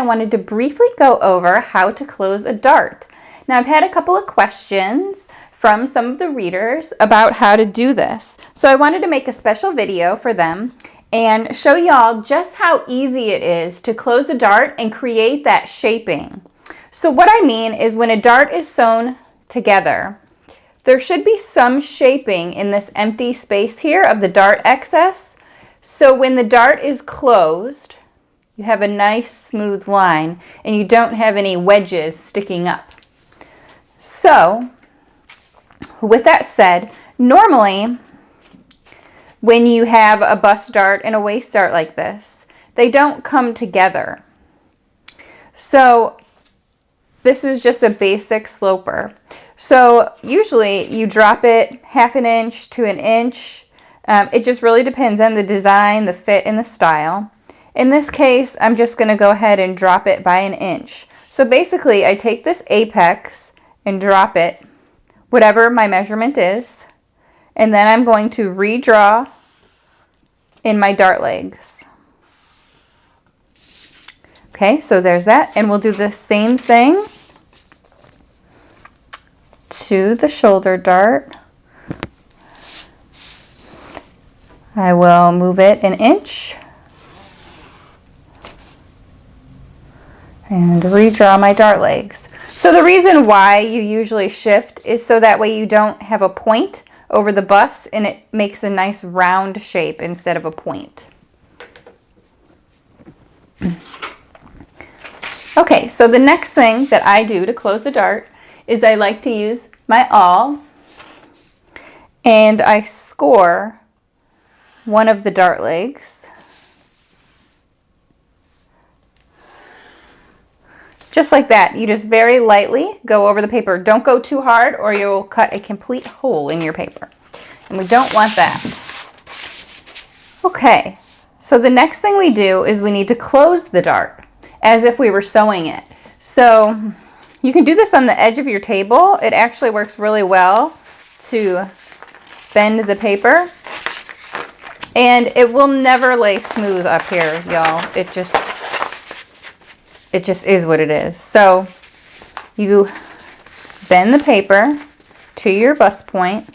wanted to briefly go over how to close a dart. Now, I've had a couple of questions from some of the readers about how to do this. So I wanted to make a special video for them and show y'all just how easy it is to close a dart and create that shaping. So what I mean is when a dart is sewn together, there should be some shaping in this empty space here of the dart excess. So when the dart is closed, you have a nice smooth line and you don't have any wedges sticking up. So with that said, normally when you have a bust dart and a waist dart like this, they don't come together. So this is just a basic sloper. So usually you drop it 1/2 inch to 1 inch. It just really depends on the design, the fit, and the style. In this case, I'm just going to go ahead and drop it by 1 inch. So basically, I take this apex and drop it, whatever my measurement is, and then I'm going to redraw in my dart legs. Okay, so there's that, and we'll do the same thing to the shoulder dart. I will move it 1 inch and redraw my dart legs. So the reason why you usually shift is so that way you don't have a point over the bust and it makes a nice round shape instead of a point. Okay, so the next thing that I do to close the dart is I like to use my awl and I score one of the dart legs. Just like that. You just very lightly go over the paper. Don't go too hard or you'll cut a complete hole in your paper. And we don't want that. Okay, so the next thing we do is we need to close the dart as if we were sewing it. So you can do this on the edge of your table. It actually works really well to bend the paper. And it will never lay smooth up here, y'all. It just is what it is. So you bend the paper to your bust point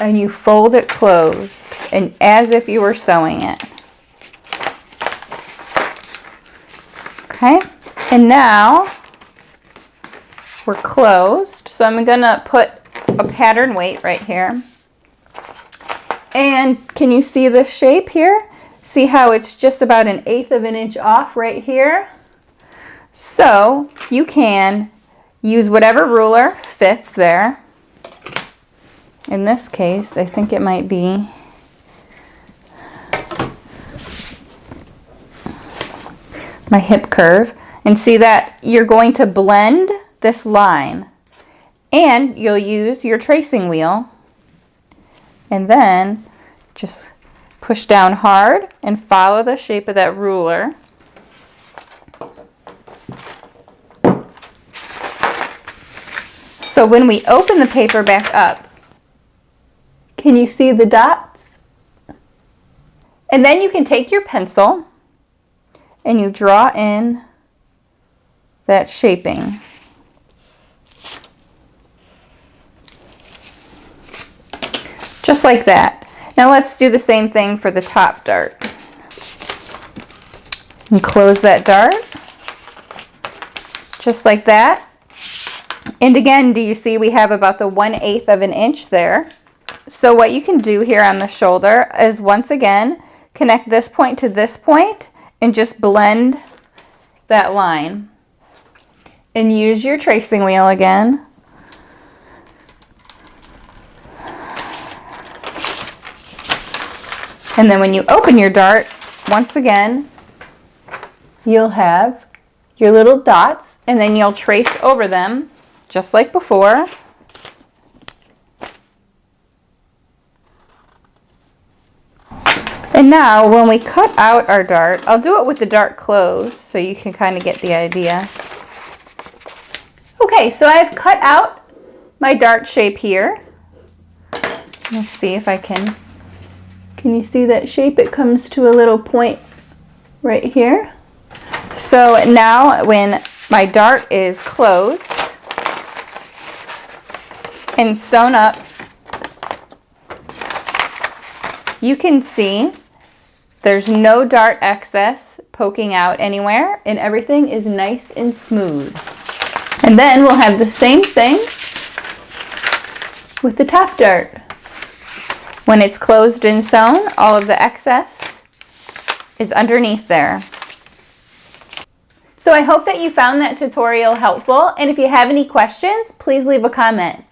and you fold it closed and as if you were sewing it. Okay, and now we're closed. So I'm gonna put a pattern weight right here. And can you see this shape here? See how it's just about 1/8 of an inch off right here? So you can use whatever ruler fits there. In this case, I think it might be my hip curve. And see that you're going to blend this line. And you'll use your tracing wheel. And then just push down hard and follow the shape of that ruler. So when we open the paper back up, can you see the dots? And then you can take your pencil and you draw in that shaping. Just like that. Now let's do the same thing for the top dart. And close that dart. Just like that. And again, do you see we have about the 1/8 of an inch there? So what you can do here on the shoulder is once again, connect this point to this point and just blend that line. And use your tracing wheel again. And then when you open your dart, once again, you'll have your little dots and then you'll trace over them just like before. And now when we cut out our dart, I'll do it with the dart closed so you can kind of get the idea. Okay, so I've cut out my dart shape here. Let's see if I can you see that shape? It comes to a little point right here. So now when my dart is closed and sewn up, you can see there's no dart excess poking out anywhere, and everything is nice and smooth. And then we'll have the same thing with the top dart. When it's closed and sewn, all of the excess is underneath there. So I hope that you found that tutorial helpful, and if you have any questions, please leave a comment.